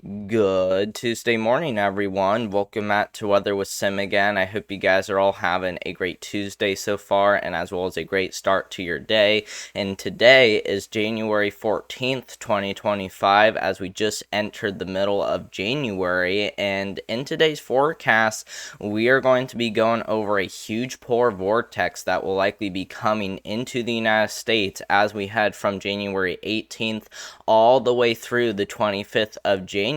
Good Tuesday morning, everyone. Welcome back to Weather with Sim again. I hope you guys are all having a great Tuesday so far, and as well as a great start to your day. And today is January 14th, 2025, as we just entered the middle of January. And in today's forecast, we are going to be going over a huge polar vortex that will likely be coming into the United States as we head from January 18th all the way through the 25th of January.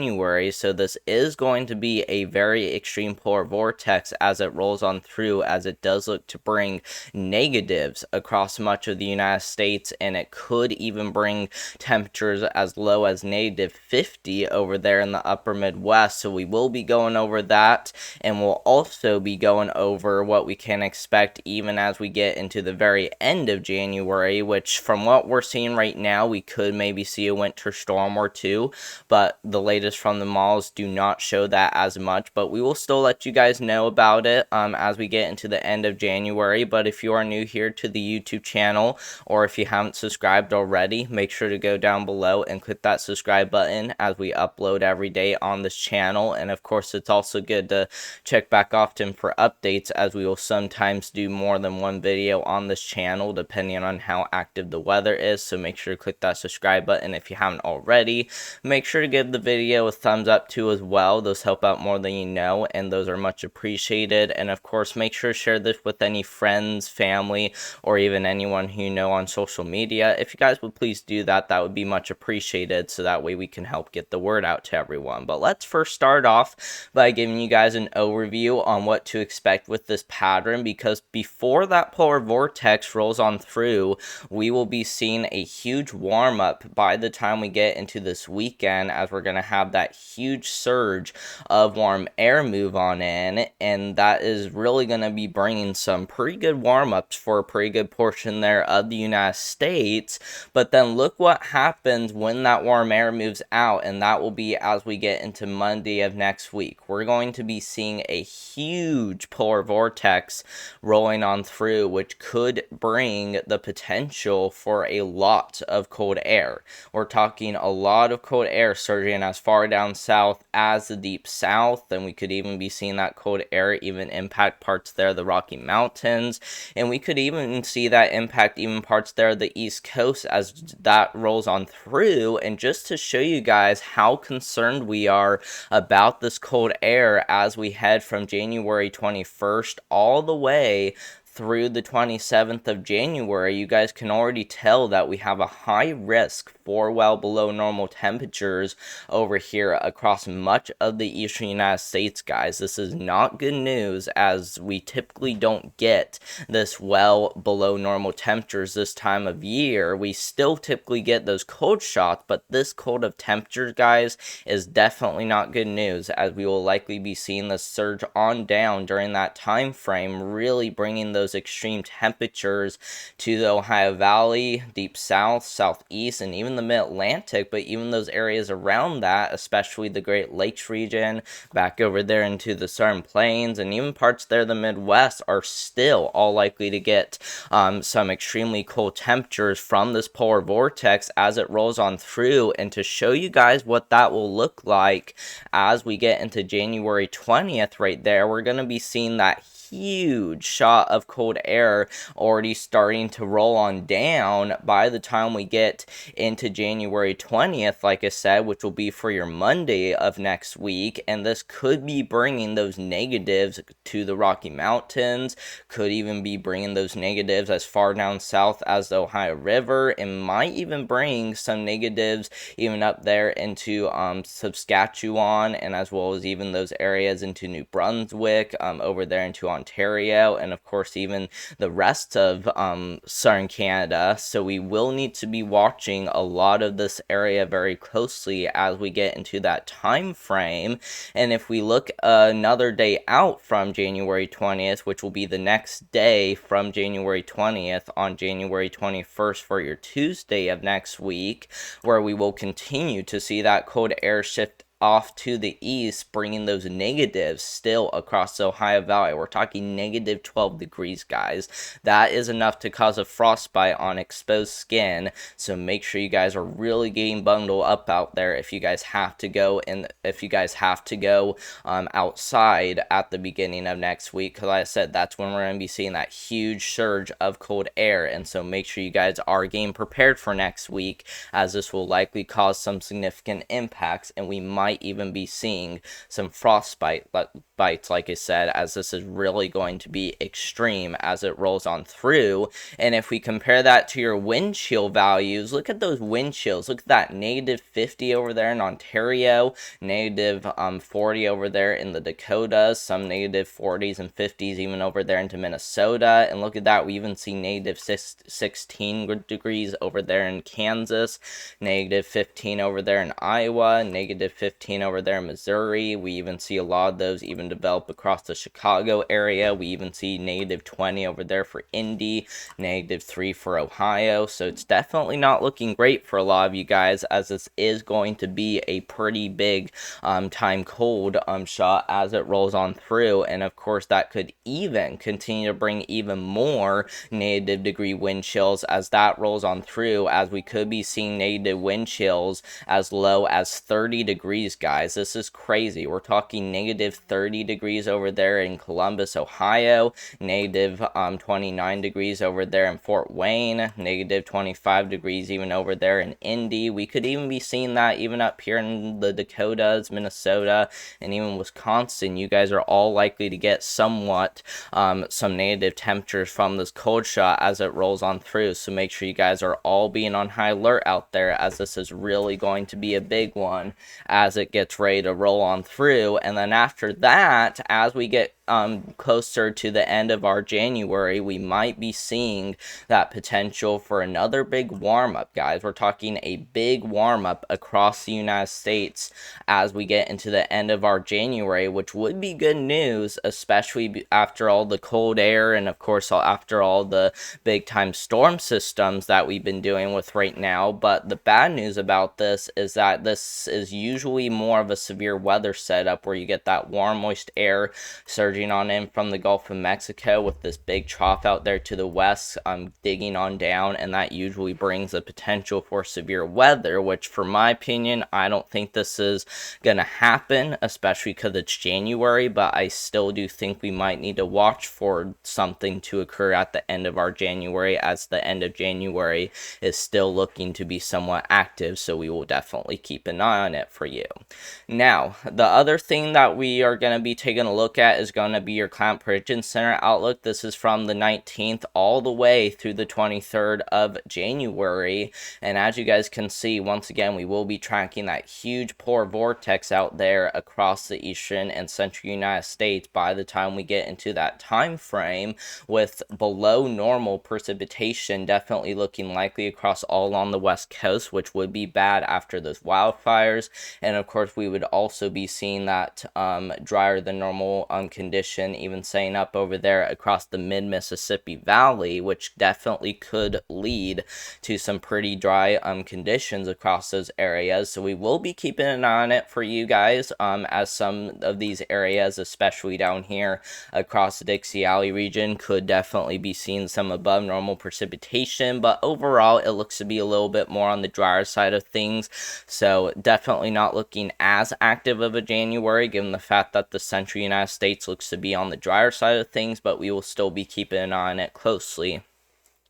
So this is going to be a very extreme polar vortex as it rolls on through, as it does look to bring negatives across much of the United States, and it could even bring temperatures as low as -50 over there in the upper Midwest. So we will be going over that, and we'll also be going over what we can expect even as we get into the very end of January, which from what we're seeing right now, we could maybe see a winter storm or two, but the latest from the models do not show that as much. But we will still let you guys know about it as we get into the end of January. But if you are new here to the YouTube channel, or if you haven't subscribed already, make sure to go down below and click that subscribe button, as we upload every day on this channel. And of course, it's also good to check back often for updates, as we will sometimes do more than one video on this channel depending on how active the weather is. So make sure to click that subscribe button if you haven't already. Make sure to give the video a thumbs up too as well. Those help out more than you know, and those are much appreciated. And of course, make sure to share this with any friends, family, or even anyone who you know on social media. If you guys would please do that, that would be much appreciated, so that way we can help get the word out to everyone. But let's first start off by giving you guys an overview on what to expect with this pattern, because before that polar vortex rolls on through, we will be seeing a huge warm up by the time we get into this weekend, as we're going to have that huge surge of warm air move on in, and that is really going to be bringing some pretty good warm ups for a pretty good portion there of the United States. But then look what happens when that warm air moves out, and that will be as we get into Monday of next week. We're going to be seeing a huge polar vortex rolling on through, which could bring the potential for a lot of cold air. We're talking a lot of cold air surging as far down south as the deep south, and we could even be seeing that cold air even impact parts there of the Rocky Mountains, and we could even see that impact even parts there of the East Coast as that rolls on through. And just to show you guys how concerned we are about this cold air as we head from January 21st all the way through the 27th of January, you guys can already tell that we have a high risk for well below normal temperatures over here across much of the eastern United States, guys. This is not good news, as we typically don't get this well below normal temperatures this time of year. We still typically get those cold shots, but this cold of temperatures, guys, is definitely not good news, as we will likely be seeing the surge on down during that time frame, really bringing those extreme temperatures to the Ohio Valley, deep south, southeast, and even the mid-Atlantic. But even those areas around that, especially the Great Lakes region, back over there into the Southern Plains, and even parts there of the Midwest, are still all likely to get some extremely cold temperatures from this polar vortex as it rolls on through. And to show you guys what that will look like as we get into January 20th right there, we're going to be seeing that huge shot of cold air already starting to roll on down by the time we get into January 20th, like I said, which will be for your Monday of next week. And this could be bringing those negatives to the Rocky Mountains, could even be bringing those negatives as far down south as the Ohio River, and might even bring some negatives even up there into Saskatchewan, and as well as even those areas into New Brunswick, over there into Ontario, and of course even the rest of southern Canada. So we will need to be watching a lot of this area very closely as we get into that time frame. And if we look another day out from January 20th, which will be the next day from January 20th, on January 21st for your Tuesday of next week, where we will continue to see that cold air shift off to the east, bringing those negatives still across the Ohio Valley. We're talking negative 12 degrees, guys. That is enough to cause a frostbite on exposed skin, so make sure you guys are really getting bundled up out there if you guys have to go, and if you guys have to go outside at the beginning of next week, because like I said, that's when we're going to be seeing that huge surge of cold air. And so make sure you guys are getting prepared for next week, as this will likely cause some significant impacts, and we might even be seeing some frostbite bites, like I said, as this is really going to be extreme as it rolls on through. And if we compare that to your wind chill values, look at those wind chills. Look at that negative 50 over there in Ontario, negative 40 over there in the Dakotas, some negative 40s and 50s even over there into Minnesota. And look at that, we even see negative 16 degrees over there in Kansas, negative 15 over there in Iowa, negative 15 over there in Missouri. We even see a lot of those even develop across the Chicago area. We even see negative 20 over there for Indy, negative 3 for Ohio. So it's definitely not looking great for a lot of you guys, as this is going to be a pretty big time cold shot as it rolls on through. And of course, that could even continue to bring even more negative degree wind chills as that rolls on through, as we could be seeing negative wind chills as low as 30 degrees, guys. This is crazy. We're talking negative 30 degrees over there in Columbus, Ohio, negative 29 degrees over there in Fort Wayne, negative 25 degrees even over there in Indy. We could even be seeing that even up here in the Dakotas, Minnesota, and even Wisconsin. You guys are all likely to get somewhat some negative temperatures from this cold shot as it rolls on through. So make sure you guys are all being on high alert out there, as this is really going to be a big one as it gets ready to roll on through. And then after that, as we get closer to the end of our January, we might be seeing that potential for another big warm-up, guys. We're talking a big warm-up across the United States as we get into the end of our January, which would be good news, especially after all the cold air and of course after all the big time storm systems that we've been dealing with right now. But the bad news about this is that this is usually more of a severe weather setup, where you get that warm moist air surging on in from the Gulf of Mexico with this big trough out there to the west digging on down, and that usually brings a potential for severe weather, which for my opinion, I don't think this is gonna happen, especially because it's January. But I still do think we might need to watch for something to occur at the end of our January, as the end of January is still looking to be somewhat active, so we will definitely keep an eye on it for you. Now, the other thing that we are going to be taking a look at is going to be your Climate Prediction Center outlook. This is from the 19th all the way through the 23rd of January. And as you guys can see, once again, we will be tracking that huge polar vortex out there across the eastern and central United States by the time we get into that time frame, with below normal precipitation definitely looking likely across all along the west coast, which would be bad after those wildfires. And of course, we would also be seeing that drier than normal condition even staying up over there across the mid-Mississippi Valley, which definitely could lead to some pretty dry conditions across those areas. So we will be keeping an eye on it for you guys, as some of these areas, especially down here across the Dixie Valley region, could definitely be seeing some above normal precipitation. But overall, it looks to be a little bit more on the drier side of things. So definitely not looking as active of a January, given the fact that the central United States looks to be on the drier side of things, but we will still be keeping an eye on it closely,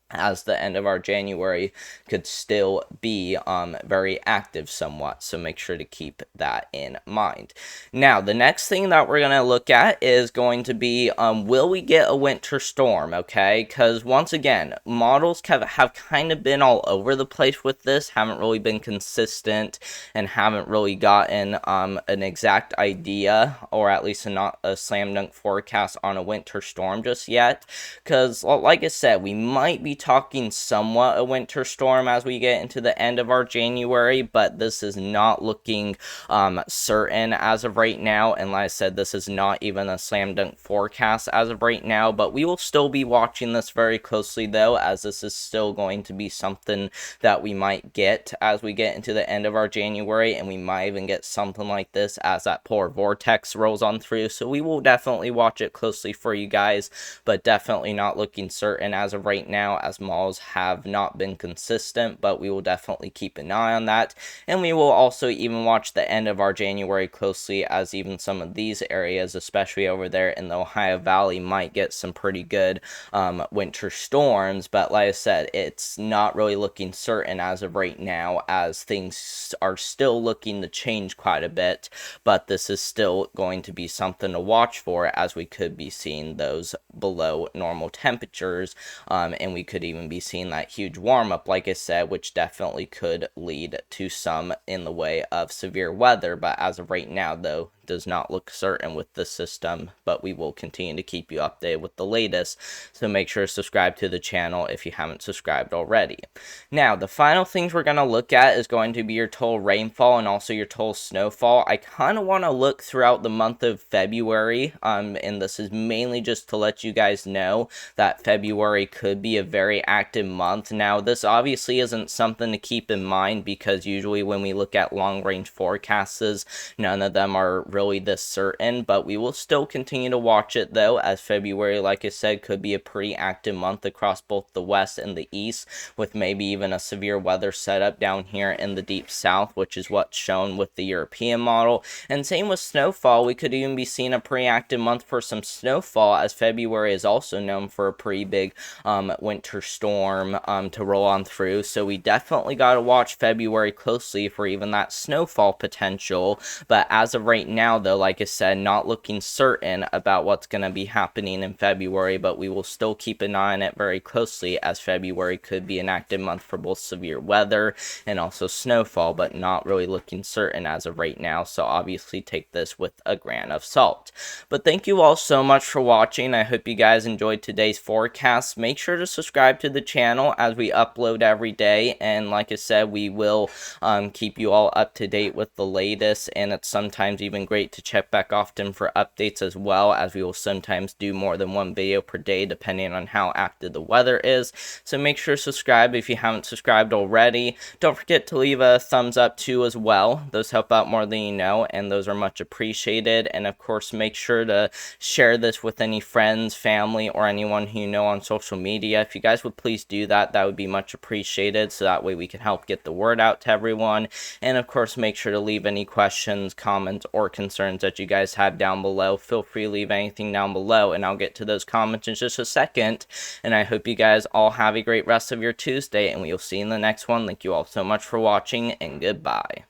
as the end of our January could still be very active somewhat. So make sure to keep that in mind. Now, the next thing that we're going to look at is going to be, will we get a winter storm, okay? Because once again, models have kind of been all over the place with this, haven't really been consistent, and haven't really gotten an exact idea, or at least not a slam dunk forecast on a winter storm just yet. Because, like I said, we might be talking somewhat a winter storm as we get into the end of our January, but this is not looking certain as of right now. And like I said, this is not even a slam dunk forecast as of right now, but we will still be watching this very closely though, as this is still going to be something that we might get as we get into the end of our January, and we might even get something like this as that polar vortex rolls on through. So we will definitely watch it closely for you guys, but definitely not looking certain as of right now, as malls have not been consistent, but we will definitely keep an eye on that. And we will also even watch the end of our January closely, as even some of these areas, especially over there in the Ohio Valley, might get some pretty good winter storms. But like I said, it's not really looking certain as of right now, as things are still looking to change quite a bit. But this is still going to be something to watch for, as we could be seeing those below normal temperatures, and we could even be seeing that huge warm up, like I said, which definitely could lead to some in the way of severe weather. But as of right now, though, does not look certain with the system, but we will continue to keep you updated with the latest, so make sure to subscribe to the channel if you haven't subscribed already. Now, the final things we're going to look at is going to be your total rainfall and also your total snowfall. I kind of want to look throughout the month of February, and this is mainly just to let you guys know that February could be a very active month. Now, this obviously isn't something to keep in mind, because usually when we look at long range forecasts, none of them are really this certain, but we will still continue to watch it though, as February, like I said, could be a pretty active month across both the west and the east, with maybe even a severe weather setup down here in the deep south, which is what's shown with the European model. And same with snowfall, we could even be seeing a pretty active month for some snowfall, as February is also known for a pretty big winter storm to roll on through. So we definitely got to watch February closely for even that snowfall potential. But as of right now though, like I said, not looking certain about what's going to be happening in February, but we will still keep an eye on it very closely, as February could be an active month for both severe weather and also snowfall, but not really looking certain as of right now. So obviously take this with a grain of salt. But thank you all so much for watching. I hope you guys enjoyed today's forecast. Make sure to subscribe to the channel, as we upload every day, and like I said, we will keep you all up to date with the latest, and it's sometimes even great to check back often for updates as well, as we will sometimes do more than one video per day depending on how active the weather is. So make sure to subscribe if you haven't subscribed already. Don't forget to leave a thumbs up too as well. Those help out more than you know, and those are much appreciated. And of course, make sure to share this with any friends, family, or anyone who you know on social media. If you guys would please do that, that would be much appreciated, so that way we can help get the word out to everyone. And of course, make sure to leave any questions, comments, or concerns that you guys have down below. Feel free to leave anything down below, and I'll get to those comments in just a second. And I hope you guys all have a great rest of your Tuesday, and we will see you in the next one. Thank you all so much for watching, and goodbye.